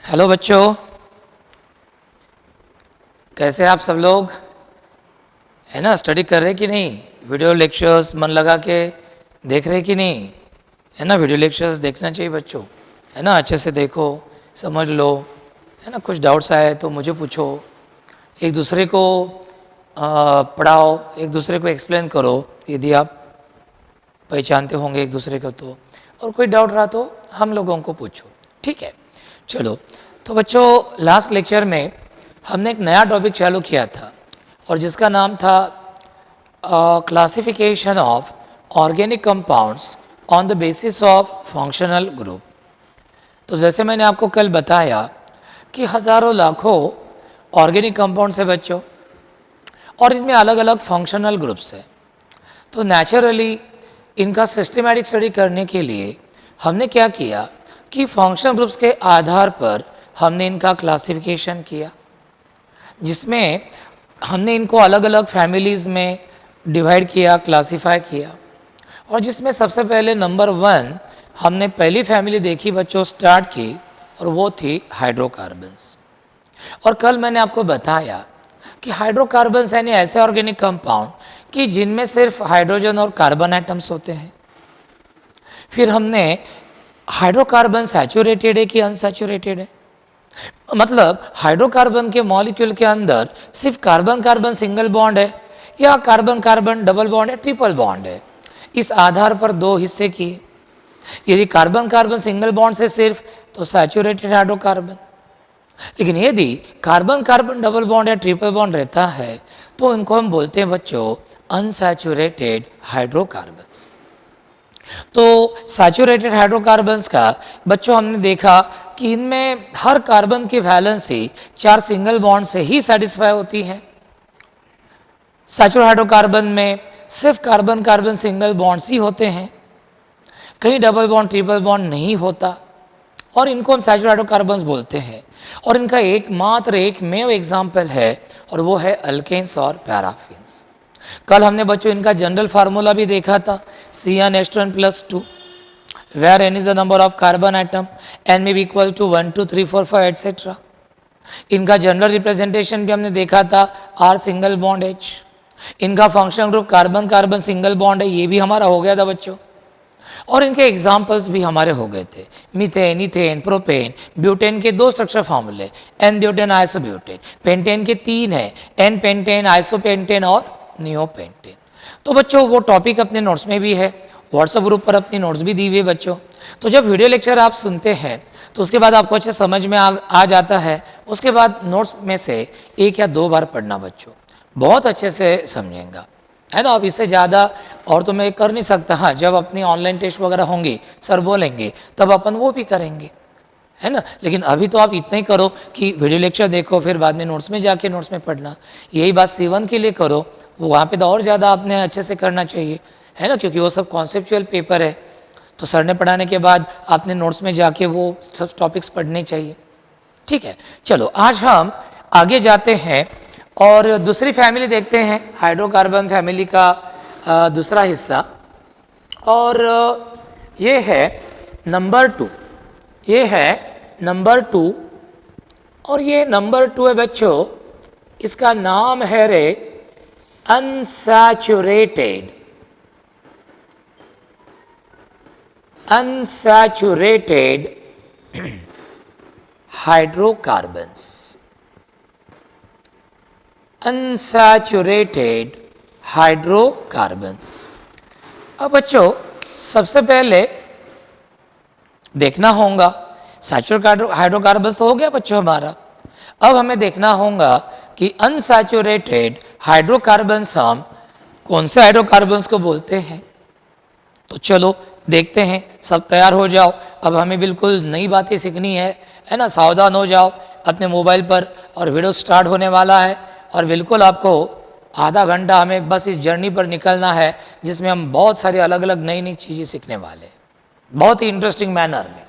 Hello बच्चों, कैसे आप सब लोग? है ना, स्टडी कर रहे कि नहीं? वीडियो लेक्चर्स मन लगा के देख रहे कि नहीं? है ना, वीडियो लेक्चर्स देखना चाहिए बच्चों, है ना। अच्छे से देखो, समझ लो, है ना। कुछ डाउट्स आए तो मुझे पूछो, एक दूसरे को पढ़ाओ, एक दूसरे को एक्सप्लेन करो यदि आप पहचानते होंगे एक दूसरे को तो। और कोई डाउट रहा तो हम लोगों को पूछो, ठीक है। चलो, तो बच्चों लास्ट लेक्चर में हमने एक नया टॉपिक चालू किया था और जिसका नाम था classification of organic compounds on the basis of functional group. तो जैसे मैंने आपको कल बताया कि हज़ारों लाखों ऑर्गेनिक कंपाउंड्स है बच्चों, और इनमें अलग अलग फंक्शनल ग्रुप्स हैं। तो नेचुरली इनका सिस्टमैटिक स्टडी करने के लिए हमने क्या किया कि फंक्शनल ग्रुप्स के आधार पर हमने इनका क्लासिफिकेशन किया, जिसमें हमने इनको अलग अलग फैमिलीज़ में डिवाइड किया, क्लासिफाई किया। और जिसमें सबसे पहले नंबर 1 हमने पहली फैमिली देखी बच्चों, स्टार्ट की, और वो थी हाइड्रोकार्बन्स। और कल मैंने आपको बताया कि हाइड्रोकार्बन्स यानी ऐसे ऑर्गेनिक कंपाउंड कि जिनमें सिर्फ हाइड्रोजन और कार्बन एटम्स होते हैं। फिर हमने हाइड्रोकार्बन सैचुरेटेड है कि अनसैचुरेटेड है, मतलब हाइड्रोकार्बन के मॉलिक्यूल के अंदर सिर्फ कार्बन कार्बन सिंगल बॉन्ड है या कार्बन कार्बन डबल बॉन्ड है, ट्रिपल बॉन्ड है। इस आधार पर दो हिस्से किए। यदि कार्बन कार्बन सिंगल बॉन्ड से सिर्फ तो सैचुरेटेड हाइड्रोकार्बन, लेकिन यदि कार्बन कार्बन डबल बॉन्ड या ट्रिपल बॉन्ड रहता है तो इनको हम बोलते हैं बच्चों अनसैचुरेटेड हाइड्रोकार्बन्स। तो सैचुरेटेड हाइड्रोकार्बन्स का बच्चों हमने देखा कि इनमें हर कार्बन की वैलेंसी 4 सिंगल बॉन्ड से ही सेटिस्फाई होती है। सैचुरेटेड हाइड्रोकार्बन में सिर्फ कार्बन कार्बन सिंगल बॉन्ड्स ही होते हैं, कहीं डबल बॉन्ड ट्रिपल बॉन्ड नहीं होता, और इनको हम सैचुरेटेड हाइड्रोकार्बन्स बोलते हैं। और इनका एकमात्र एकमेव एग्जाम्पल है और वो है अल्केन्स और पैराफिन्स। कल हमने बच्चों इनका जनरल फार्मूला भी देखा था, CnH2n+2, where n is the number of carbon atom, n में भी इक्वल टू 1 2 3 4 5 एटसेट्रा। इनका जनरल रिप्रेजेंटेशन भी हमने देखा था, R सिंगल बॉन्ड H। इनका functional group carbon carbon single bond है, ये भी हमारा हो गया था बच्चों। और इनके एग्जाम्पल्स भी हमारे हो गए थे, मीथेन, इथेन, प्रोपेन। ब्यूटेन के 2 स्ट्रक्चर फॉर्मूले, एन ब्यूटेन, आइसोब्यूटेन। पेंटेन के 3 है, एन पेंटेन, आइसोपेंटेन और नियोपेंटेन। तो बच्चों वो टॉपिक अपने नोट्स में भी है, व्हाट्सएप ग्रुप पर अपनी नोट्स भी दी हुई है बच्चों। तो जब वीडियो लेक्चर आप सुनते हैं तो उसके बाद आपको अच्छे समझ में आ जाता है। उसके बाद नोट्स में से 1 या 2 बार पढ़ना बच्चों, बहुत अच्छे से समझेंगे, है ना। अब इससे ज़्यादा और तो मैं कर नहीं सकता। हाँ, जब अपनी ऑनलाइन टेस्ट वगैरह होंगी, सर बोलेंगे, तब अपन वो भी करेंगे, है ना। लेकिन अभी तो आप इतना ही करो कि वीडियो लेक्चर देखो, फिर बाद में नोट्स में जाके नोट्स में पढ़ना। यही बात C1 के लिए करो, वो वहाँ पे तो और ज़्यादा आपने अच्छे से करना चाहिए, है ना, क्योंकि वो सब कॉन्सेप्चुअल पेपर है। तो सर ने पढ़ाने के बाद आपने नोट्स में जाके वो सब टॉपिक्स पढ़ने चाहिए, ठीक है। चलो आज हम आगे जाते हैं और दूसरी फैमिली देखते हैं, हाइड्रोकार्बन फैमिली का दूसरा हिस्सा। और ये है नंबर 2, ये है नंबर 2। और ये नंबर 2 है बच्चों, इसका नाम है रे unsaturated, unsaturated hydrocarbons, unsaturated hydrocarbons. अब बच्चों सबसे पहले देखना होगा, सैचुरेटेड हाइड्रोकार्बन्स तो हो गया बच्चों हमारा। अब हमें देखना होगा कि अनसैचुरेटेड हाइड्रोकार्बन्स हम कौन से हाइड्रोकार्बन्स को बोलते हैं। तो चलो देखते हैं, सब तैयार हो जाओ। अब हमें बिल्कुल नई बातें सीखनी है ना। सावधान हो जाओ अपने मोबाइल पर, और वीडियो स्टार्ट होने वाला है। और बिल्कुल आपको आधा घंटा हमें बस इस जर्नी पर निकलना है, जिसमें हम बहुत सारी अलग अलग नई नई चीज़ें सीखने वाले हैं, बहुत ही इंटरेस्टिंग मैनर में।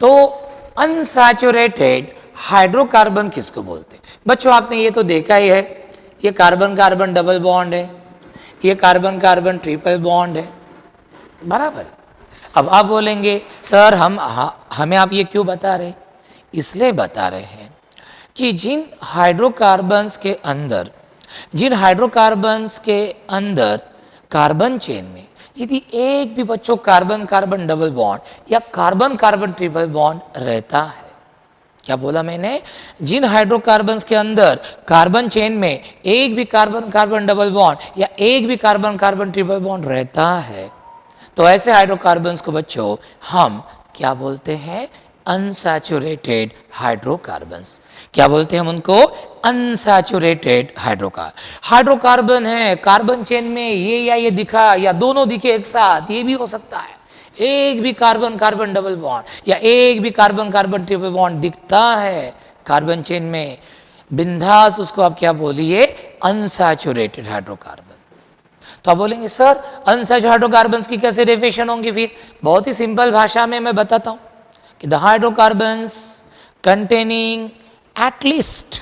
तो अनसैचुरेटेड हाइड्रोकार्बन किसको बोलते हैं बच्चों? आपने ये तो देखा ही है, ये कार्बन कार्बन डबल बॉन्ड है, ये कार्बन कार्बन ट्रिपल बॉन्ड है, बराबर। अब आप बोलेंगे सर हमें आप ये क्यों बता रहे? इसलिए बता रहे हैं कि जिन हाइड्रोकार्बन्स के अंदर कार्बन चेन में यदि एक भी बच्चों कार्बन कार्बन डबल बॉन्ड या कार्बन कार्बन ट्रिपल बॉन्ड रहता है, क्या बोला मैंने, जिन हाइड्रोकार्बन्स के अंदर कार्बन चेन में एक भी कार्बन कार्बन डबल बॉन्ड या एक भी कार्बन कार्बन ट्रिपल बॉन्ड रहता है, तो ऐसे हाइड्रोकार्बन्स को बच्चों हम क्या बोलते हैं, अनसैचुरेटेड हाइड्रोकार्बन्स। क्या बोलते हैं हम उनको, अनसैचुरेटेड हाइड्रोकार्बन है कार्बन चेन में ये या ये दिखा या दोनों दिखे एक साथ, ये भी हो सकता है। एक भी कार्बन कार्बन डबल बॉन्ड या एक भी कार्बन कार्बन ट्रिपल बॉन्ड दिखता है कार्बन चेन में, बिंदास उसको आप क्या बोलिए, अनसैचुरेटेड हाइड्रोकार्बन। तो आप बोलेंगे सर अनसैचुरेटेड हाइड्रोकार्बन्स की कैसे डेफिनेशन होंगी, फिर बहुत ही सिंपल भाषा में मैं बताता हूं कि the hydrocarbons containing at least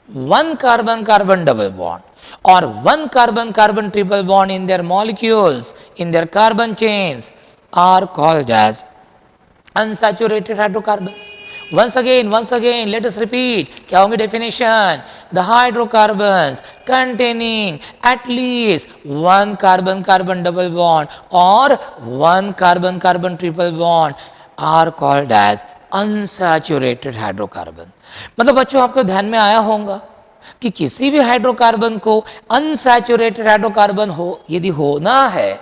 one carbon carbon double bond or one carbon carbon triple bond in their molecules, in their carbon chains, are called as unsaturated hydrocarbons. Once again let us repeat, क्या होंगी definition, the hydrocarbons containing at least one carbon carbon double bond or one carbon carbon triple bond are called as unsaturated hydrocarbon. मतलब बच्चों आपको ध्यान में आया होगा कि किसी भी हाइड्रोकार्बन को अनसैचुरेटेड हाइड्रोकार्बन हो यदि होना है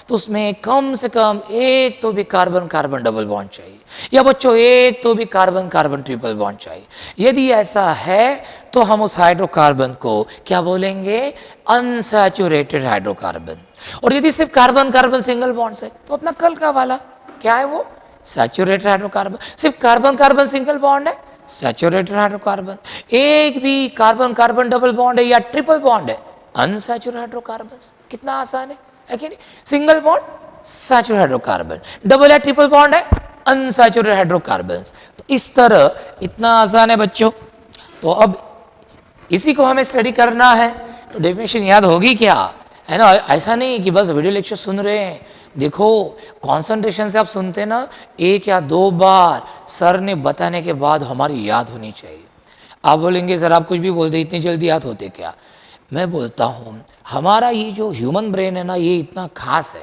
तो उसमें कम से कम एक तो भी कार्बन कार्बन डबल बॉन्ड चाहिए, या बच्चों एक तो भी कार्बन कार्बन ट्रिपल बॉन्ड चाहिए। यदि ऐसा है तो हम उस हाइड्रोकार्बन को क्या बोलेंगे, अनसैचुरेटेड हाइड्रोकार्बन। और यदि सिर्फ कार्बन कार्बन सिंगल बॉन्ड है तो अपना कल का वाला क्या है, वो सैचुरेटेड हाइड्रोकार्बन। सिर्फ कार्बन कार्बन सिंगल बॉन्ड है, सैचुरेटेड हाइड्रोकार्बन। एक भी कार्बन कार्बन डबल बॉन्ड है या ट्रिपल बॉन्ड है, अनसैचुरेटेड हाइड्रोकार्बन। कितना आसान है कि नहीं, single bond saturated hydrocarbon, double या ट्रिपल बॉन्ड है, अनसैचुरेटेड हाइड्रोकार्बन। तो इस तरह इतना आसान है बच्चों। तो अब इसी को हमें स्टडी करना है तो डेफिनेशन याद होगी क्या, है ना। ऐसा नहीं कि बस वीडियो लेक्चर सुन रहे हैं, देखो कंसंट्रेशन से आप सुनते ना, एक या दो बार सर ने बताने के बाद हमारी याद होनी चाहिए। आप बोलेंगे सर आप कुछ भी बोल दे, इतनी जल्दी याद होते क्या। मैं बोलता हूँ हमारा ये जो ह्यूमन ब्रेन है ना, ये इतना खास है,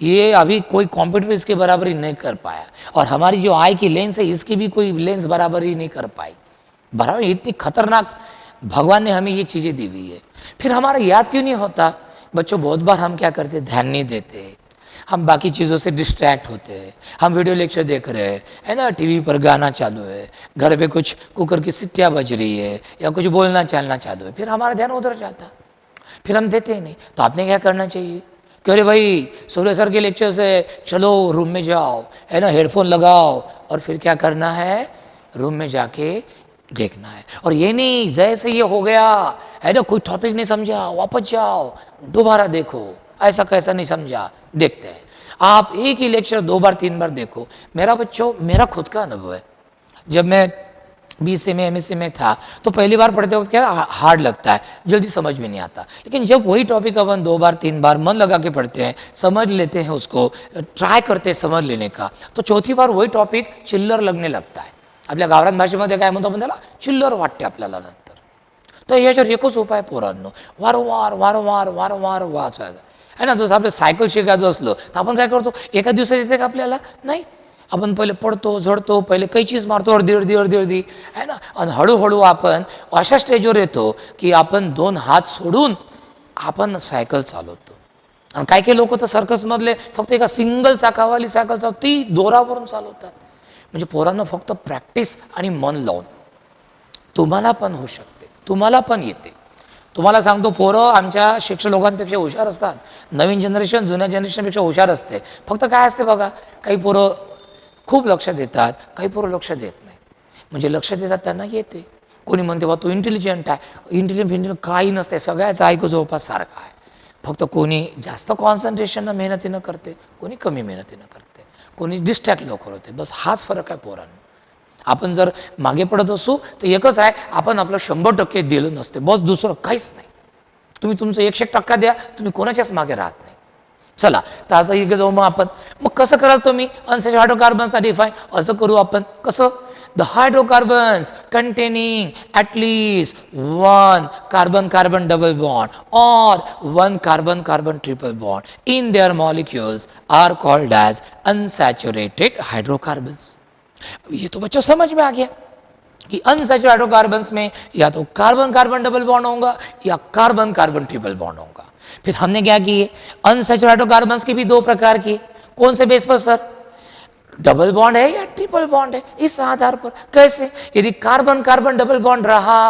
ये अभी कोई कंप्यूटर इसके बराबरी नहीं कर पाया, और हमारी जो आई की लेंस है इसकी भी कोई लेंस बराबरी नहीं कर पाई। बराबर इतनी खतरनाक भगवान ने हमें ये चीज़ें दी हुई है, फिर हमारा याद क्यों नहीं होता बच्चों। बहुत बार हम क्या करते, ध्यान नहीं देते, हम बाकी चीज़ों से डिस्ट्रैक्ट होते हैं। हम वीडियो लेक्चर देख रहे हैं, है ना, टीवी पर गाना चालू है, घर पे कुछ कुकर की सीटियाँ बज रही है या कुछ बोलना चलना चालू है, फिर हमारा ध्यान उधर जाता, फिर हम देते ही नहीं। तो आपने क्या करना चाहिए कि अरे भाई सूर्य सर के लेक्चर से चलो रूम में जाओ, है ना, हेडफोन लगाओ और फिर क्या करना है, रूम में जाके देखना है। और ये नहीं जैसे ये हो गया है ना, कोई टॉपिक नहीं समझा वापस जाओ दोबारा देखो, ऐसा कैसा नहीं समझा, देखते हैं। आप एक ही लेक्चर 2 बार 3 बार देखो। मेरा बच्चों मेरा खुद का अनुभव है, जब मैं BSc में MSc में था तो पहली बार पढ़ते वक्त क्या हार्ड लगता है, जल्दी समझ में नहीं आता। लेकिन जब वही टॉपिक अपन 2 बार 3 बार मन लगा के पढ़ते हैं, समझ लेते हैं, उसको ट्राय करते हैं समज लेने का, तो चौथी बार वही टॉपिक चिल्लर लगने लगता है। आपल्या गावरान भाषेमध्ये काय म्हणतो आपण त्याला, चिल्लर वाटते आपल्याला नंतर। तर याच्यावर एकच उपाय पोरांनो, वारंवार वारंवार वारंवार वाचायचं है ना। जसं आपलं सायकल शिकायचं असलं तर आपण काय करतो, एका दिवसात येते का आपल्याला, नाही, आपण पहिले पडतो झडतो, पहिले कैचीच मारतो अर्धी है ना, आणि हळूहळू आपण अशा स्टेजवर येतो की आपण 2 हात सोडून आपण सायकल चालवतो। आणि काही लोक तर सर्कसमधले फक्त एका सिंगल चाकावाली सायकल चालवतात, ती दोरावरून चालवतात। म्हणजे पोरांना फक्त प्रॅक्टिस आणि मन लावून तुम्हाला पण होऊ शकते, तुम्हाला पण येते। तुम्हाला सांगतो पोरं आमच्या शिक्षक लोकांपेक्षा हुशार असतात, नवीन जनरेशन जुन्या जनरेशनपेक्षा हुशार असते। फक्त काय असते बघा, काही पोरं खूप लक्ष देतात, काही पोरं लक्ष देत नाही। म्हणजे लक्ष देतात त्यांना येते, कोणी म्हणते बा तो इंटेलिजंट आहे, इंटेलिजंट काही नसते, सगळ्याचं ऐकू जवळपास सारखं आहे। फक्त कोणी जास्त कॉन्सन्ट्रेशननं मेहनतीनं करते, कोणी कमी मेहनतीनं करते, कोणी डिस्ट्रॅक्ट लवकर होते, बस हाच फरक आहे पोरांना। आपण जर मागे पडत असू तर एकच आहे, आपण आपलं 100% दिलं नसते, बस दुसरं काहीच नाही। तुम्ही तुमचं 100% द्या, तुम्ही कोणाच्याच मागे राहत नाही। चला तर आता इकडे जाऊ, मग आपण मग कसं कराल तुम्ही अनसॅच्युरेटेड हायड्रोकार्बन्सना डिफाईन, असं करू आपण कसं, the hydrocarbons containing at least one carbon-carbon double bond or one carbon-carbon triple bond in their molecules are called as unsaturated hydrocarbons. ये तो बच्चों समझ में आ गया कि अनसैचुरेटेड हाइड्रोकार्बन्स में या तो कार्बन कार्बन डबल बॉन्ड होगा या कार्बन कार्बन ट्रिपल बॉन्ड होगा। फिर हमने क्या किए, अनसैचुरेटेड हाइड्रोकार्बन्स के भी दो प्रकार किए। कौन से बेस पर सर? डबल बॉन्ड है या ट्रिपल बॉन्ड है, इस आधार पर। कैसे? यदि कार्बन कार्बन डबल बॉन्ड रहा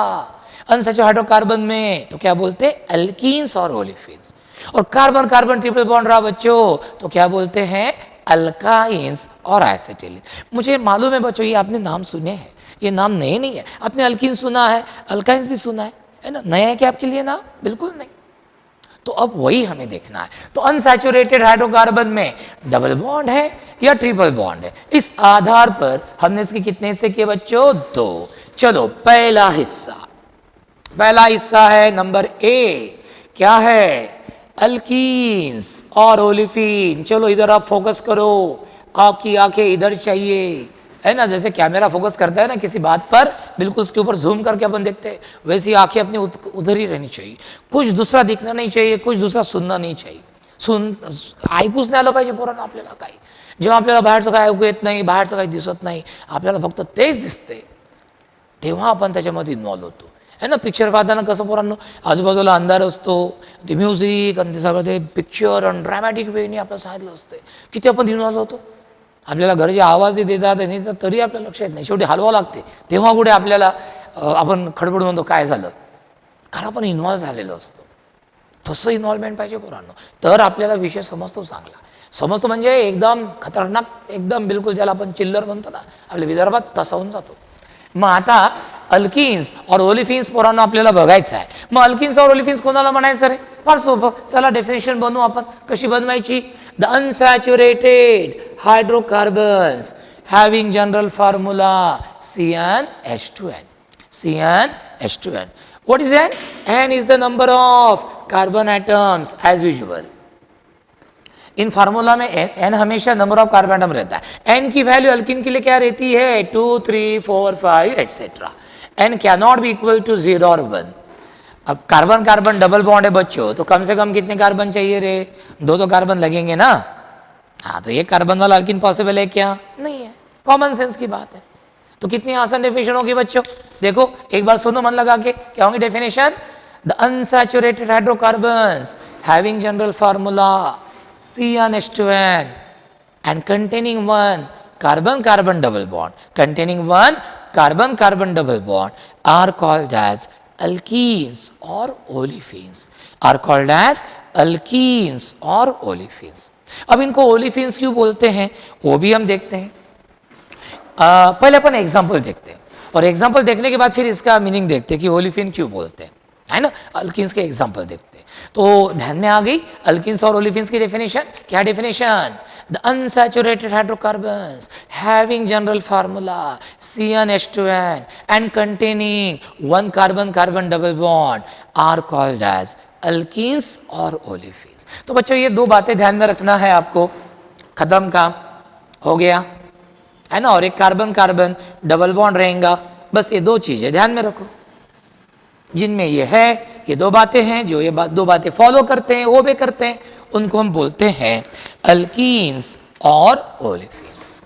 अनसैचुरेटेड हाइड्रोकार्बन में तो क्या बोलते हैं? एल्कीन्स और ओलेफिन्स। और कार्बन कार्बन ट्रिपल बॉन्ड रहा बच्चों तो क्या बोलते हैं? अल्काइंस और एसिटिलीन। मुझे मालूम है बच्चों ये आपने नाम सुने हैं, ये नाम नए नहीं है। आपने अल्कीन सुना है, अल्काइंस भी सुना है ना? नया है क्या आपके लिए नाम? बिल्कुल नहीं। तो अब वही हमें देखना है। तो अनसैचुरेटेड हाइड्रोकार्बन में डबल बॉन्ड है या ट्रिपल बॉन्ड है, इस आधार पर हमने इसके कितने हिस्से किए बच्चों? दो। चलो पहला हिस्सा है नंबर ए, क्या है? अल्कीन्स और ओलिफिन। चलो इधर आप फोकस करो, आपकी आंखें इधर चाहिए, है ना? जैसे कैमरा फोकस करता है ना किसी बात पर, बिल्कुल उसके ऊपर जूम करके अपन देखते हैं, वैसी आंखें अपनी उधर ही रहनी चाहिए। कुछ दूसरा दिखना नहीं चाहिए, कुछ दूसरा सुनना नहीं चाहिए। ऐकूच नाही आलं पाहिजे पोरांना आपल्याला काही। जेव्हा आपल्याला बाहेरचं काय ऐकू येत नाही, बाहेरचं काही दिसत नाही, आपल्याला फक्त तेच दिसते, तेव्हा आपण त्याच्यामध्ये इन्व्हॉल्व होतो, है ना? पिक्चर पाहताना कसं पोरांनो आजूबाजूला अंधार असतो, ते म्युझिक आणि ते सगळं ते पिक्चर आणि ड्रॅमॅटिक वेनी आपल्याला सांगितलं असते, किती आपण इन्व्हॉल्व होतो। आपल्याला घरचे आवाजही देतात आणि तरी आपल्याला लक्ष येत नाही, शेवटी हलवावं लागते, तेव्हा कुठे आपल्याला आपण खडबड म्हणतो काय झालं, कारण आपण इन्व्हॉल्व झालेलो असतो। तसं इन्व्हॉल्वमेंट पाहिजे पोरांनो, तर आपल्याला विषय समजतो चांगला। समजतो म्हणजे एकदम खतरनाक, एकदम बिलकुल ज्याला आपण चिल्लर म्हणतो ना आपल्या विदर्भात, तसा होऊन जातो। मग आता अल्किन्स और ओलिफिन्स पोरांनो आपल्याला बघायचं आहे। मग अल्किन्स और ओलिफिन्स कोणाला म्हणायचं रे? फार सोपं, चला डेफिनेशन बनवू आपण। कशी बनवायची? The unsaturated hydrocarbons having general formula CnH2n। CnH2n, what is n? n is the number of carbon atoms as usual। In formula में n हमेशा नंबर ऑफ कार्बन एटम रहता है। n की वैल्यू अल्किन के लिए क्या रहती है? 2, 3, 4, 5 etcetera. n can not be equal to 0 और 1। अब कार्बन कार्बन डबल बॉन्ड है बच्चों, तो कम से कम कितने कार्बन चाहिए रे? दो तो कार्बन लगेंगे ना। हाँ, तो ये कार्बन वाला अल्किन पॉसिबल है क्या? नहीं है, कॉमन सेंस की बात है। तो कितनी आसान डेफिनेशन होगी बच्चों? देखो एक बार सुनो मन लगा के, क्या होंगी definition? The unsaturated hydrocarbons having general formula CnH2n and containing one carbon-carbon double bond, are called as alkenes or olefins, अब इनको ओलिफिन्स क्यों बोलते हैं वो भी हम देखते हैं। पहले अपन एग्जाम्पल देखते हैं और एग्जाम्पल देखने के बाद फिर इसका मीनिंग देखते हैं कि ओलिफिन क्यों बोलते हैं, है ना? अल्किन्स के एग्जाम्पल देखते हैं। तो ध्यान में आ गई अल्किन्स और ओलिफिन्स की डेफिनेशन। क्या definition? The unsaturated hydrocarbons having general formula CnH2n and containing one carbon carbon double bond are called as alkenes और ओलिफिन्स। तो बच्चों ये दो बातें ध्यान में रखना है आपको। खत्म, काम हो गया, है ना? और एक कार्बन कार्बन डबल बॉन्ड रहेगा, बस ये दो चीजें ध्यान में रखो, जिनमें ये है, ये दो बातें हैं, जो ये दो बातें फॉलो करते हैं वो भी करते हैं, उनको हम बोलते हैं अल्कीन्स और ओलिफिन्स।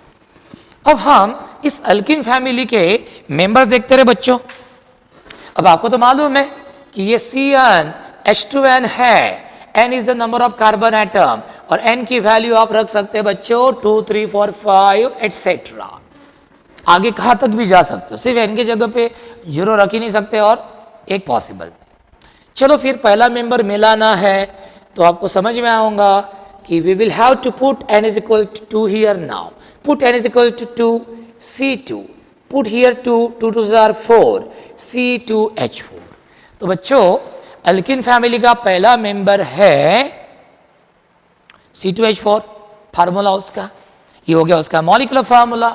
अब हम इस अल्किन फैमिली के मेंबर्स देखते रहे बच्चों। अब आपको तो मालूम है कि ये CnH2n है, n is the number of carbon atom, और n की वैल्यू आप रख सकते हैं बच्चों 2, 3, 4, 5 एटसेट्रा। आगे कहाँ तक भी जा सकते हो, सिर्फ n की जगह पे 0 रख ही नहीं सकते, और एक पॉसिबल। चलो फिर पहला मेंबर मिलाना है, तो आपको समझ में आऊंगा कि we will have to put n is equal to 2 here now. Put n is equal to 2 C2, put here 2, 2 2s are 4 C2H4। तो बच्चों अल्किन फैमिली का पहला मेंबर है C2H4, फार्मूला उसका ये हो गया, उसका मॉलिक्यूलर फार्मूला।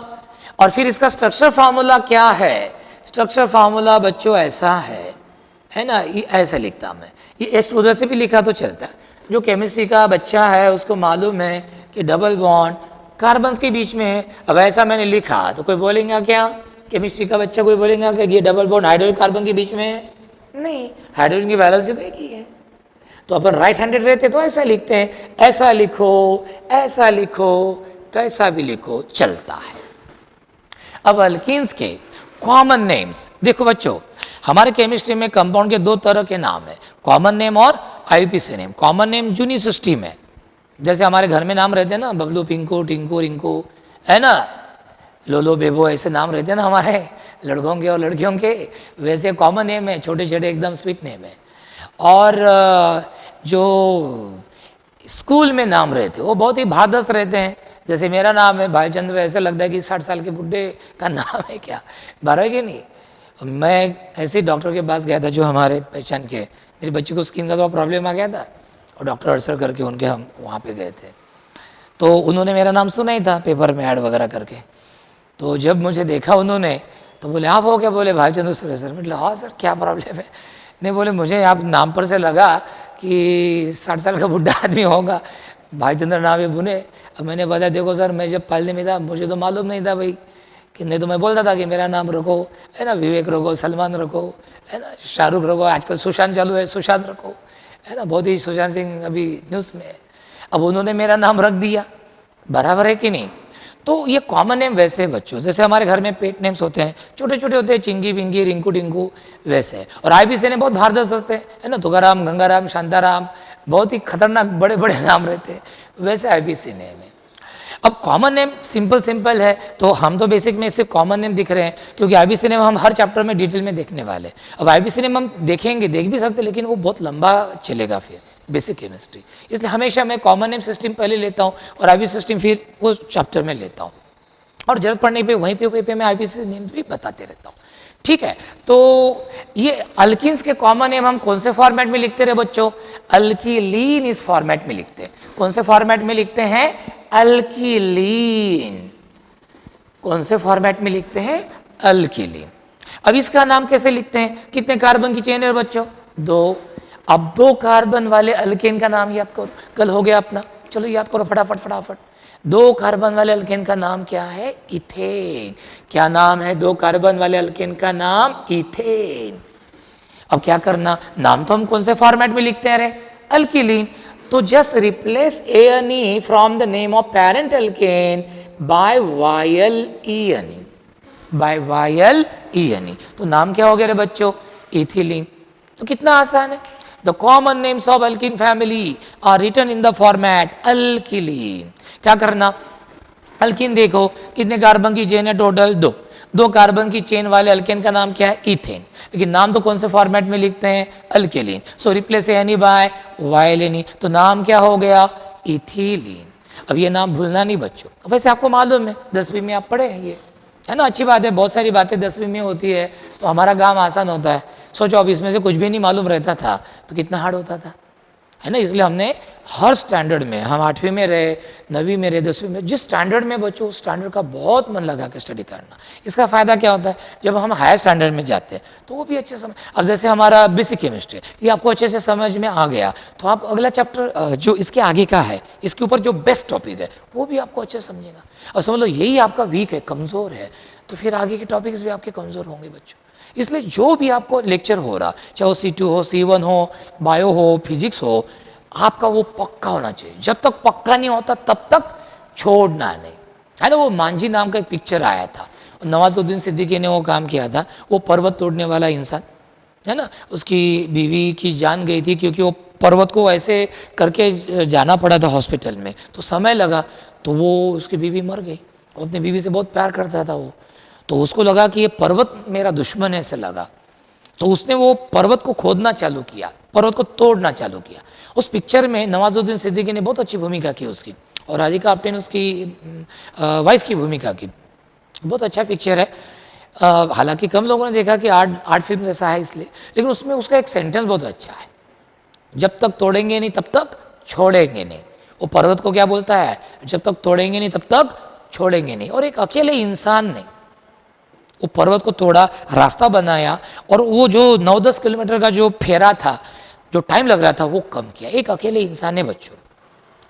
और फिर इसका स्ट्रक्चर फार्मूला क्या है? स्ट्रक्चर फार्मूला बच्चों ऐसा है ना? ये ऐसे लिखता मैं, ये एस्ट उधर से भी लिखा तो चलता है। जो केमिस्ट्री का बच्चा है उसको मालूम है कि डबल बॉन्ड कार्बन्स के बीच में है। अब ऐसा मैंने लिखा तो कोई बोलेंगे क्या केमिस्ट्री का बच्चा कोई बोलेगा कि ये डबल बॉन्ड हाइड्रोजन कार्बन के बीच में है? नहीं, हाइड्रोजन की वैलेंसी तो एक ही है। तो अपन राइट हैंडेड रहते तो ऐसा लिखते हैं, ऐसा लिखो, ऐसा लिखो, कैसा भी लिखो चलता है। अब अल्कीन्स के कॉमन नेम्स देखो बच्चों, हमारे केमिस्ट्री में कंपाउंड के दो तरह के नाम है, कॉमन नेम और आईयूपीएसी नेम। कॉमन नेम जूनी सृष्टि में, जैसे हमारे घर में नाम रहते हैं ना, बबलू, पिंकू, टिंकू, रिंकू, है ना, लोलो, बेबो, ऐसे नाम रहते हैं ना हमारे लड़कों के और लड़कियों के, वैसे कॉमन नेम है, छोटे छोटे एकदम स्वीट नेम है। और जो स्कूल में नाम रहते हैं वो बहुत ही भादस रहते हैं। जैसे मेरा नाम है भाईचंद्र, ऐसा लगता है कि 60 साल के बुढ़े का नाम है क्या, 12 के नहीं। मैं ऐसे डॉक्टर के पास गया था जो हमारे पहचान के, मेरी बच्ची को स्किन का तो प्रॉब्लम आ गया था और डॉक्टर अरसर करके उनके हम वहाँ पे गए थे, तो उन्होंने मेरा नाम सुना ही था पेपर में ऐड वगैरह करके। तो जब मुझे देखा उन्होंने तो बोले आप हो क्या, बोले भाईचंद्र सुरेश सर। मतलब हाँ सर क्या प्रॉब्लम है, नहीं बोले मुझे आप नाम पर से लगा कि 60 साल का बुढ़ा आदमी होगा, भाईचंद्र नाम है बुने। अब मैंने बताया देखो सर मैं जब पालने में था मुझे तो मालूम नहीं था भाई, कि नहीं तो मैं बोलता था कि मेरा नाम रखो, है ना, विवेक रखो, सलमान रखो, है ना, शाहरुख रखो, आजकल सुशांत चालू है, सुशांत रखो, है ना, बहुत ही सुशांत सिंह अभी न्यूज़ में है। अब उन्होंने मेरा नाम रख दिया, बराबर है कि नहीं। तो ये कॉमन नेम वैसे बच्चों, जैसे हमारे घर में पेट नेम्स होते हैं, छोटे छोटे होते हैं, चिंगी बिंगी, रिंकू टिंकू, वैसे है। और आईबीसी ने बहुत भारदस्त हंसते हैं, है ना, तुकाराम, गंगाराम, शांताराम, बहुत ही खतरनाक बड़े बड़े नाम रहते हैं, वैसे आईबीसी नेम है। अब कॉमन नेम सिंपल सिंपल है, तो हम तो बेसिक में सिर्फ कॉमन नेम दिख रहे हैं, क्योंकि आईबीसी नेम हम हर चैप्टर में डिटेल में देखने वाले हैं। अब आईबीसी नेम हम देखेंगे, देख भी सकते, लेकिन वो बहुत लंबा चलेगा फिर बेसिक केमिस्ट्री, इसलिए हमेशा मैं कॉमन नेम सिस्टम पहले लेता हूँ और आईबीसी सिस्टम फिर वो चैप्टर में लेता हूँ, और जरूरत पड़ने पे वहीं पे मैं आईबीसी नेम भी बताते रहता हूँ, ठीक है। तो ये अल्किन्स के कॉमन नेम हम कौन से फॉर्मेट में लिखते रहे बच्चों, अल्कीलीन इस फॉर्मेट में लिखते हैं। कौन से फॉर्मेट में लिखते हैं, अल्कीलीन। कौन से फॉर्मेट में लिखते हैं, अल्कीलीन। अब इसका नाम कैसे लिखते हैं, कितने कार्बन की चेन है बच्चों, 2। अब 2 कार्बन वाले अल्केन का नाम याद करो, कल हो गया अपना, चलो याद करो फटाफट फटाफट। 2 कार्बन वाले अल्केन का नाम क्या है, इथेन। क्या नाम है 2 कार्बन वाले अल्केन का नाम, इथेन। अब क्या करना, नाम तो हम कौन से फॉर्मेट में लिखते हैं रे, अल्कीलीन, तो just replace ane from the name of parent alkane by ylene, by ylene. तो नाम क्या हो गया रे बच्चों, इथिलीन। तो कितना आसान है, the common names of alkene family are written in the format alkylene. क्या करना, अल्कीन देखो कितने कार्बन की चेन है टोटल, 2 कार्बन की चेन वाले अल्केन का नाम क्या है, इथेन, लेकिन नाम तो कौन से फॉर्मेट में लिखते हैं, alkylene. So replace ane by ylene, तो नाम क्या हो गया, इथिलीन। अब ये नाम भूलना नहीं बच्चों, वैसे आपको मालूम है 10वीं में आप पढ़े हैं ये, है ना, अच्छी बात है, बहुत सारी बातें 10वीं में होती है तो हमारा काम आसान होता है। सोचो अब इसमें से कुछ भी नहीं मालूम रहता था तो कितना हार्ड होता था, है ना। इसलिए हमने हर स्टैंडर्ड में, हम 8वीं में रहे, 9वीं में रहे, 10वीं में, जिस स्टैंडर्ड में बच्चों उस स्टैंडर्ड का बहुत मन लगा के स्टडी करना। इसका फ़ायदा क्या होता है, जब हम हायर स्टैंडर्ड में जाते हैं तो वो भी अच्छे समझ, अब जैसे हमारा बेसिक केमिस्ट्री ये आपको अच्छे से समझ में आ गया, तो आप अगला चैप्टर जो इसके आगे का है, इसके ऊपर जो बेस्ट टॉपिक है वो भी आपको अच्छे से समझेगा। अब समझ लो यही आपका वीक है, कमज़ोर है, तो फिर आगे के टॉपिक्स भी आपके कमज़ोर होंगे बच्चों। इसलिए जो भी आपको लेक्चर हो रहा, चाहे वो C2 हो, C1 हो, बायो हो, फिजिक्स हो, आपका वो पक्का होना चाहिए। जब तक पक्का नहीं होता तब तक छोड़ना नहीं, है ना। वो मांझी नाम का एक पिक्चर आया था, नवाजुद्दीन सिद्दीकी ने वो काम किया था, वो पर्वत तोड़ने वाला इंसान, है ना, उसकी बीवी की जान गई थी क्योंकि वो पर्वत को ऐसे करके जाना पड़ा था हॉस्पिटल में, तो समय लगा, तो वो उसकी बीवी मर गई। वो अपनी बीवी से बहुत प्यार करता था वो, तो उसको लगा कि ये पर्वत मेरा दुश्मन है, ऐसे लगा, तो उसने वो पर्वत को खोदना चालू किया, पर्वत को तोड़ना चालू किया। उस पिक्चर में नवाजुद्दीन सिद्दीकी ने बहुत अच्छी भूमिका की उसकी, और राधिका आप्टे ने उसकी वाइफ की भूमिका की। बहुत अच्छा पिक्चर है, हालांकि कम लोगों ने देखा कि आर्ट फिल्म जैसा है इसलिए, लेकिन उसमें उसका एक सेंटेंस बहुत अच्छा है, जब तक तोड़ेंगे नहीं तब तक छोड़ेंगे नहीं। वो पर्वत को क्या बोलता है, जब तक तोड़ेंगे नहीं तब तक छोड़ेंगे नहीं। और एक अकेले इंसान ने वो पर्वत को तोड़ा, रास्ता बनाया, और वो जो 9-10 किलोमीटर का जो फेरा था, जो टाइम लग रहा था, वो कम किया। एक अकेले इंसान ने बच्चों,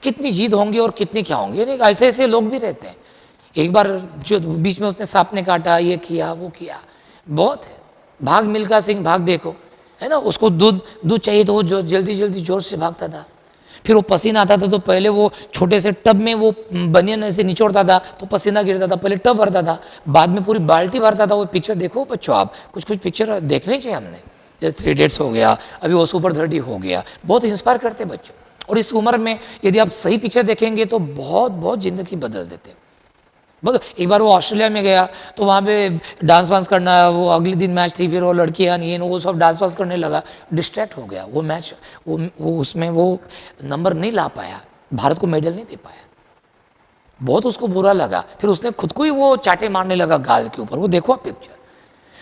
कितनी जीत होंगी और कितनी क्या होंगी, ऐसे ऐसे लोग भी रहते हैं। एक बार जो बीच में उसने सांप ने काटा, ये किया वो किया, बहुत है। भाग मिल्खा सिंह भाग देखो, है ना, उसको दूध दूध चाहिए तो वो जो जल्दी जल्दी जोर से भागता था। फिर वो पसीना आता था तो पहले वो छोटे से टब में वो बनियान ऐसे निचोड़ता था तो पसीना गिरता था, पहले टब भरता था, बाद में पूरी बाल्टी भरता था। वो पिक्चर देखो बच्चों, आप कुछ कुछ पिक्चर देखने चाहिए हमने, जैसे 3 इडियट्स हो गया, अभी वो सुपर 30 हो गया, बहुत इंस्पायर करते बच्चों। और इस उम्र में यदि आप सही पिक्चर देखेंगे तो बहुत बहुत ज़िंदगी बदल देते। बस एक बार वो ऑस्ट्रेलिया में गया तो वहाँ पे डांस वांस करना, वो अगले दिन मैच थी, फिर वो लड़कियाँ नहीं वो सब डांस वांस करने लगा, डिस्ट्रैक्ट हो गया वो मैच, वो उसमें वो नंबर नहीं ला पाया, भारत को मेडल नहीं दे पाया, बहुत उसको बुरा लगा। फिर उसने खुद को ही वो चाटे मारने लगा गाल के ऊपर, वो देखो आप पिक्चर।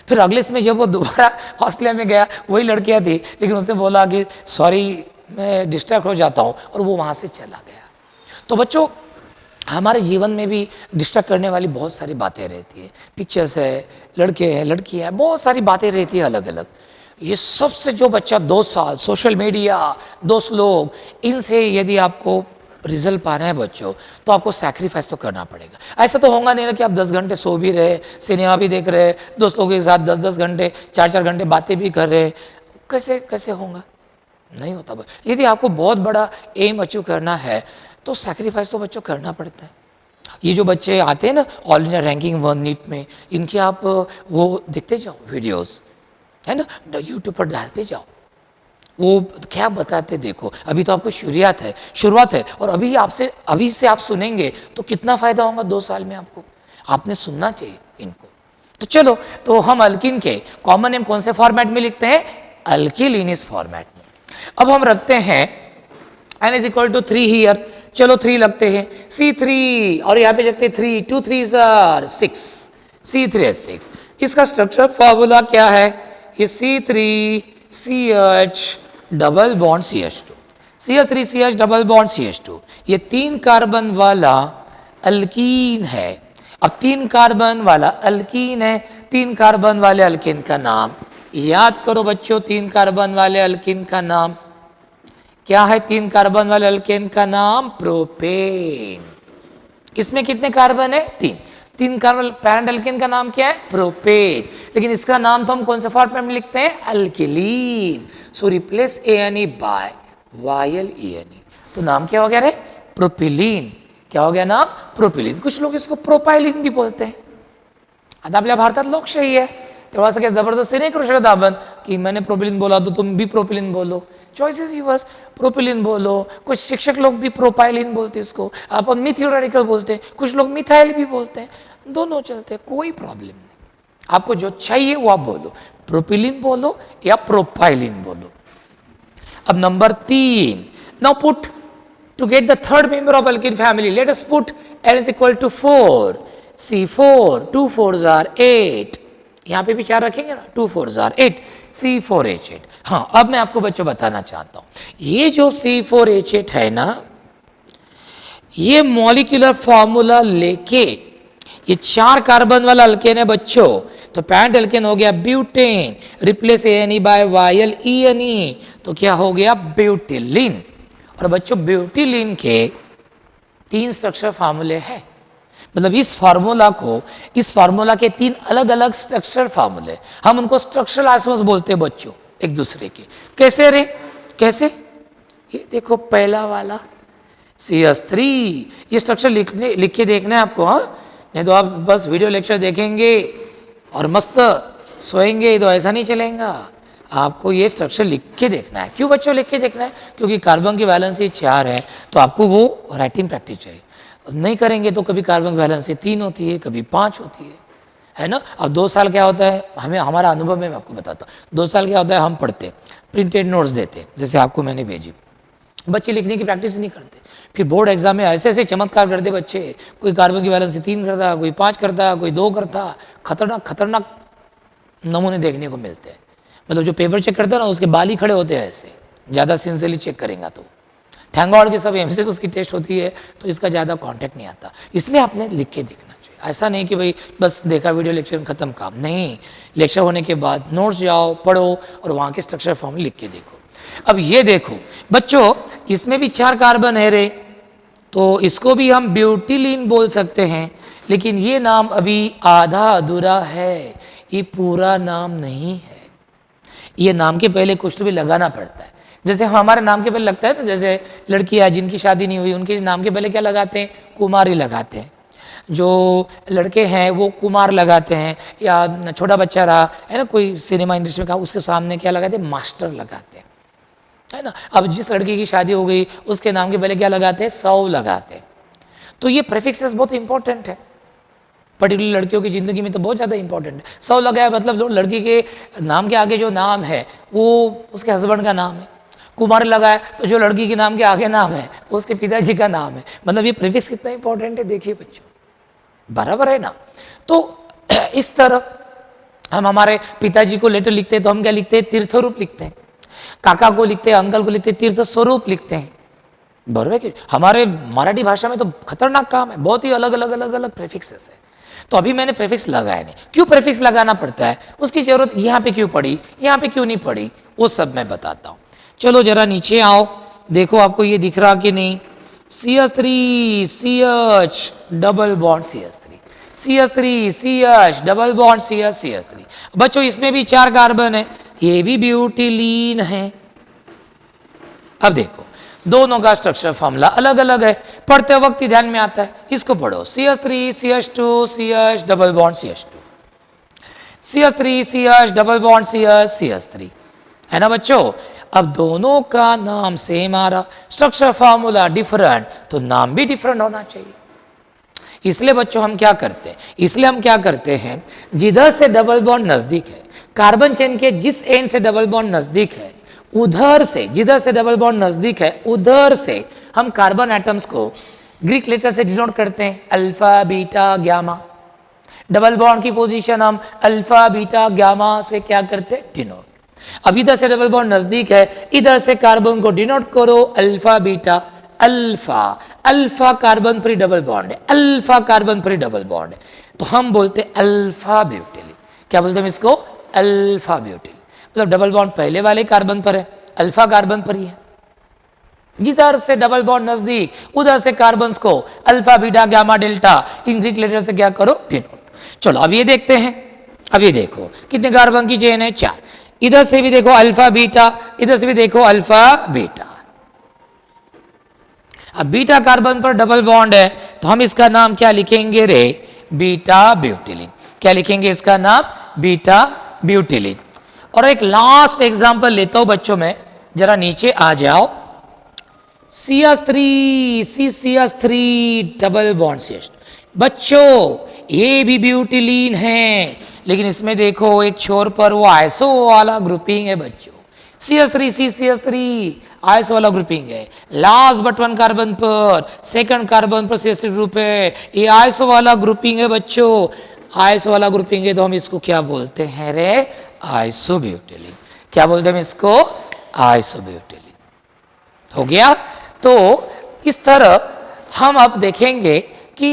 फिर अगले इसमें जब वो दोबारा ऑस्ट्रेलिया में गया, वही लड़कियाँ थी, लेकिन उसने बोला कि सॉरी मैं डिस्ट्रैक्ट हो जाता हूँ, और वो वहाँ से चला गया। तो बच्चों, हमारे जीवन में भी डिस्ट्रैक्ट करने वाली बहुत सारी बातें रहती है, पिक्चर्स है, लड़के हैं, लड़की है, बहुत सारी बातें रहती है अलग अलग। ये सबसे जो बच्चा 2 साल सोशल मीडिया, दोस्त लोग, इनसे यदि आपको रिजल्ट पाना है बच्चों, तो आपको सैक्रिफाइस तो करना पड़ेगा। ऐसा तो होगा नहीं ना कि आप 10 घंटे सो भी रहे, सिनेमा भी देख रहे, दोस्त लोगों के साथ 10-10 घंटे 4-4 घंटे बातें भी कर रहे, कैसे कैसे होगा, नहीं होता। यदि आपको बहुत बड़ा एम अचीव करना है तो सैक्रिफाइस तो बच्चों करना पड़ता है। ये जो बच्चे आते हैं ना ऑल इंडिया रैंकिंग 1 नीट में, इनके आप वो देखते जाओ वीडियोस, है ना, यूट्यूब पर डालते जाओ, वो क्या बताते देखो। अभी तो आपको शुरुआत है, और अभी से आप सुनेंगे तो कितना फायदा होगा 2 साल में आपको, आपने सुनना चाहिए इनको। तो चलो, तो हम अल्किन के कॉमन नेम कौन से फॉर्मेट में लिखते हैं, अल्किल इस फॉर्मेट में। अब हम रखते हैं n is equal to 3 here, चलो 3 लगते हैं, C3, और यहाँ पे लिखते हैं 3, 2 3s are 6, C3H6। इसका स्ट्रक्चर फॉर्मूला क्या है, ये C3CH double bond CH2, CH3CH double bond CH2, ये 3 कार्बन वाला अल्कीन है। अब 3 कार्बन वाला अल्कीन है, 3 कार्बन वाले अल्कीन का नाम याद करो बच्चों, 3 कार्बन वाले अल्कीन का नाम क्या है, 3 कार्बन वाले अल्केन का नाम प्रोपेन। इसमें कितने कार्बन है, 3 कार्बन, पैरेंट अल्केन का नाम क्या है, प्रोपेन, लेकिन इसका नाम तो हम कौन से फॉर्मेट में लिखते हैं, alkylene. So replace ANE by YLENE, तो नाम क्या हो गया रे, प्रोपिलीन। क्या हो गया नाम, प्रोपिलीन। कुछ लोग इसको प्रोपाइलिन भी बोलते हैं। आता आपल्या भारतात लोकशाही आहे, तेव्हा असं काही जबरदस्ती नाही करू शकत आपण की मैंने प्रोपिलीन बोला तो तुम भी प्रोपिलीन बोलो, चॉइस इज यूर्स। प्रोपिलीन बोलो, कुछ शिक्षक लोग भी प्रोपाइलिन बोलते हैं इसको, अपन मिथिल रेडिकल बोलते हैं, कुछ लोग मिथाइल भी बोलते हैं, दोनों चलते हैं, कोई प्रॉब्लम नहीं। आपको जो चाहिए वो आप बोलो, प्रोपिलीन बोलो या प्रोपाइलिन बोलो। अब number 3, now put to get the third member of alkene family, let us put L is equal to 4, C4, 2 4s are 8, यहाँ पे भी 4 रखेंगे ना, 2 4s are 8, C4H8। हाँ, अब मैं आपको बच्चों बताना चाहता हूँ, ये जो C4H8 है ना, ये मॉलिक्यूलर फॉर्मूला लेके ये 4 कार्बन वाला अल्केन है बच्चों, तो पैरेंट अल्केन हो गया butane, replace ANE by YLENE, तो क्या हो गया, ब्यूटिलीन। और बच्चों ब्यूटिलीन के 3 स्ट्रक्चर फार्मूले हैं, मतलब इस फार्मूला के 3 अलग अलग स्ट्रक्चर फार्मूले, हम उनको स्ट्रक्चरल आइसोमर्स बोलते हैं बच्चों एक दूसरे के। कैसे रे, कैसे, ये देखो पहला वाला CH3, ये स्ट्रक्चर लिख के देखना है आपको, हाँ, नहीं तो आप बस वीडियो लेक्चर देखेंगे और मस्त सोएंगे तो ऐसा नहीं चलेगा। आपको ये स्ट्रक्चर लिख के देखना है। क्यों बच्चों लिख के देखना है, क्योंकि कार्बन की वैलेंसी 4 है, तो आपको वो राइटिंग प्रैक्टिस चाहिए। नहीं करेंगे तो कभी कार्बन की वैलेंसी 3 होती है, कभी 5 होती है ना। अब 2 साल क्या होता है, हमारा अनुभव में मैं आपको बताता हूँ। 2 साल क्या होता है, हम पढ़ते, प्रिंटेड नोट्स देते, जैसे आपको मैंने भेजी, बच्चे लिखने की प्रैक्टिस नहीं करते, फिर बोर्ड एग्जाम में ऐसे ऐसे चमत्कार करते बच्चे, कोई कार्बन की वैलेंसी 3 करता, कोई 5 करता, कोई 2 करता, खतरनाक नमूने देखने को मिलते हैं। मतलब जो पेपर चेक करता है ना, उसके बाल ही खड़े होते हैं ऐसे, ज़्यादा सिंसियरली चेक करेंगे तो। थैंक गॉड की सब MCQ की टेस्ट होती है, तो इसका ज़्यादा कॉन्टेक्ट नहीं आता, इसलिए आपने लिख के देखना चाहिए। ऐसा नहीं कि भाई बस देखा वीडियो लेक्चर खत्म काम, नहीं, लेक्चर होने के बाद नोट्स जाओ, पढ़ो और वहाँ के स्ट्रक्चर फॉर्म लिख के देखो। अब ये देखो बच्चों, इसमें भी 4 कार्बन है रे, तो इसको भी हम ब्यूटिलीन बोल सकते हैं, लेकिन ये नाम अभी आधा अधूरा है, ये पूरा नाम नहीं है। ये नाम के पहले कुछ तो भी लगाना पड़ता है। जैसे हमारे नाम के पहले लगता है, तो जैसे लड़कियां जिनकी शादी नहीं हुई उनके नाम के पहले क्या लगाते हैं? कुमारी लगाते हैं। जो लड़के हैं वो कुमार लगाते हैं, या छोटा बच्चा रहा है ना कोई सिनेमा इंडस्ट्री में का, उसके सामने क्या लगाते हैं? मास्टर लगाते हैं, है ना। अब जिस लड़की की शादी हो गई उसके नाम के पहले क्या लगाते हैं? सौ लगाते हैं। तो ये प्रेफिक्सेस बहुत इंपॉर्टेंट है, पर्टिकुलर लड़कियों की ज़िंदगी में तो बहुत ज़्यादा इंपॉर्टेंट है। सौ लगाया मतलब लड़की के नाम के आगे जो नाम है वो उसके हस्बैंड का नाम है। कुमार लगाया तो जो लड़की के नाम के आगे नाम है वो उसके पिताजी का नाम है। मतलब ये प्रीफिक्स कितना इंपॉर्टेंट है, देखिए बच्चों, बराबर है ना। तो इस तरह हम हमारे पिताजी को लेटर लिखते हैं तो हम क्या लिखते हैं? तीर्थ रूप लिखते हैं। काका को लिखते हैं, अंकल को लिखते हैं, तीर्थ स्वरूप लिखते हैं, बराबर है कि? हमारे मराठी भाषा में तो खतरनाक काम है, बहुत ही अलग अलग अलग अलग प्रीफिक्सेस है। तो अभी मैंने प्रीफिक्स लगाया नहीं। क्यों प्रीफिक्स लगाना पड़ता है, उसकी जरूरत यहाँ पे क्यों पड़ी, यहाँ पे क्यों नहीं पड़ी, वो सब मैं बताता हूँ। चलो जरा नीचे आओ, देखो आपको ये दिख रहा कि नहीं? CH3 CH double bond CH3, CH3 CH double bond CH CH3। बच्चों इसमें भी 4 कार्बन है, ये भी ब्यूटिलीन है। अब देखो दोनों का स्ट्रक्चर फॉर्मूला अलग अलग है, पढ़ते वक्त ही ध्यान में आता है। इसको पढ़ो, CH3 CH2 CH double bond CH2, CH3 CH double bond CH CH3, है ना बच्चों। अब दोनों का नाम सेम आ रहा, स्ट्रक्चर फॉर्मूला डिफरेंट, तो नाम भी डिफरेंट होना चाहिए। इसलिए बच्चों हम क्या करते हैं, जिधर से डबल बॉन्ड नजदीक है, कार्बन चेन के जिस एंड से डबल बॉन्ड नजदीक है, उधर से, जिधर से डबल बॉन्ड नजदीक है उधर से हम कार्बन एटम्स को ग्रीक लेटर से डिनोट करते हैं, alpha beta gamma. Double bond की पोजीशन हम अल्फा बीटा गामा से क्या करते हैं? डिनोट। अब इधर से डबल बॉन्ड नजदीक है, इधर से कार्बन को डिनोट करो alpha beta. Alpha, alpha carbon पर डबल बॉन्ड है, अल्फा कार्बन पर डबल बॉन्ड है, तो हम बोलते हैं अल्फा ब्यूटिलिन। क्या बोलते हैं इसको? अल्फा ब्यूटिलिन। मतलब डबल बॉन्ड पहले वाले कार्बन पर है, अल्फा कार्बन पर ही है। जिधर से डबल बॉन्ड नजदीक उधर से कार्बन्स को alpha beta gamma delta in Greek letter से क्या करो? डिनोट। चलो अब ये देखते हैं, अब ये देखो कितने कार्बन की चेन है? 4। इधर से भी देखो अल्फा बीटा, इधर से भी देखो अल्फा बीटा। अब बीटा कार्बन पर डबल बॉन्ड है तो हम इसका नाम क्या लिखेंगे रे? बीटा ब्यूटिलिन। क्या लिखेंगे इसका नाम? बीटा ब्यूटिलिन। और एक लास्ट एग्जांपल लेता हूं बच्चों में, जरा नीचे आ जाओ। CH3 CH3 double bond CH। बच्चों ये भी ब्यूटिलीन है, लेकिन इसमें देखो एक छोर पर वो आइसो वाला ग्रुपिंग है बच्चों। CH3 CH3 आइसो वाला ग्रुपिंग है। लास्ट बट 1 कार्बन पर, सेकंड कार्बन पर CH3 ग्रुप है, ये आइसो वाला ग्रुपिंग है बच्चों। आइसो वाला ग्रुपिंग है तो हम इसको क्या बोलते हैं रे? आइसोब्यूटिलीन। क्या बोलते हैं इसको? आइसोब्यूटिलीन। हो गया। तो इस तरह हम अब देखेंगे कि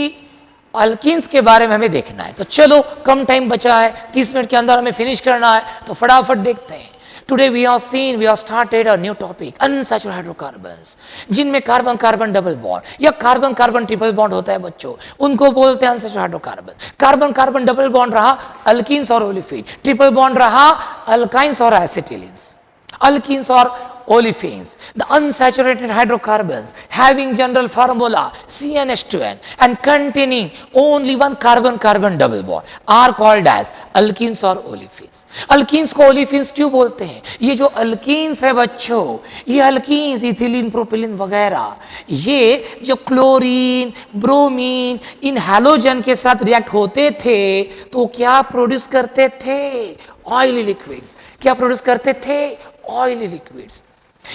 अल्कीन्स के बारे में हमें देखना है। तो चलो कम टाइम बचा है, 30 मिनट के अंदर हमें फिनिश करना है, तो फटाफट देखते हैं। Today we have started a new topic, unsaturated hydrocarbons, जिनमें कार्बन कार्बन डबल बॉन्ड या कार्बन कार्बन ट्रिपल बॉन्ड होता है बच्चों, उनको बोलते हैं unsaturated hydrocarbon. Carbon carbon double bond रहा अल्कीन्स और ओलिफिन, ट्रिपल बॉन्ड रहा अल्काइंस और acetylenes. Alkenes or olefins, the unsaturated hydrocarbons having general formula CnH2n and containing only one carbon-carbon double bond are called as alkenes or olefins. Alkenes को olefins क्यों बोलते हैं? ये जो alkenes है बच्चों, ये alkenes इथिलीन प्रोपिलीन वगैरह, ये जो क्लोरीन ब्रोमीन इन हैलोजन के साथ रिएक्ट होते थे तो क्या प्रोड्यूस करते थे? Oily liquids. क्या प्रोड्यूस करते थे? Oily liquids.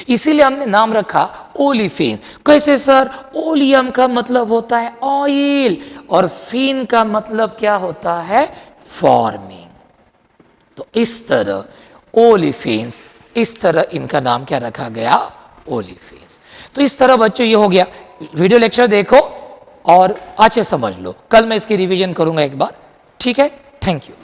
इसीलिए हमने नाम रखा ओलिफिन। कैसे सर? ओलियम का मतलब होता है ऑयल और फिन का मतलब क्या होता है? फॉर्मिंग। तो इस तरह ओलिफिन्स, इस तरह इनका नाम क्या रखा गया? ओलिफिन्स। तो इस तरह बच्चों ये हो गया। वीडियो लेक्चर देखो और अच्छे समझ लो। कल मैं इसकी रिवीजन करूंगा एक बार, ठीक है? Thank you.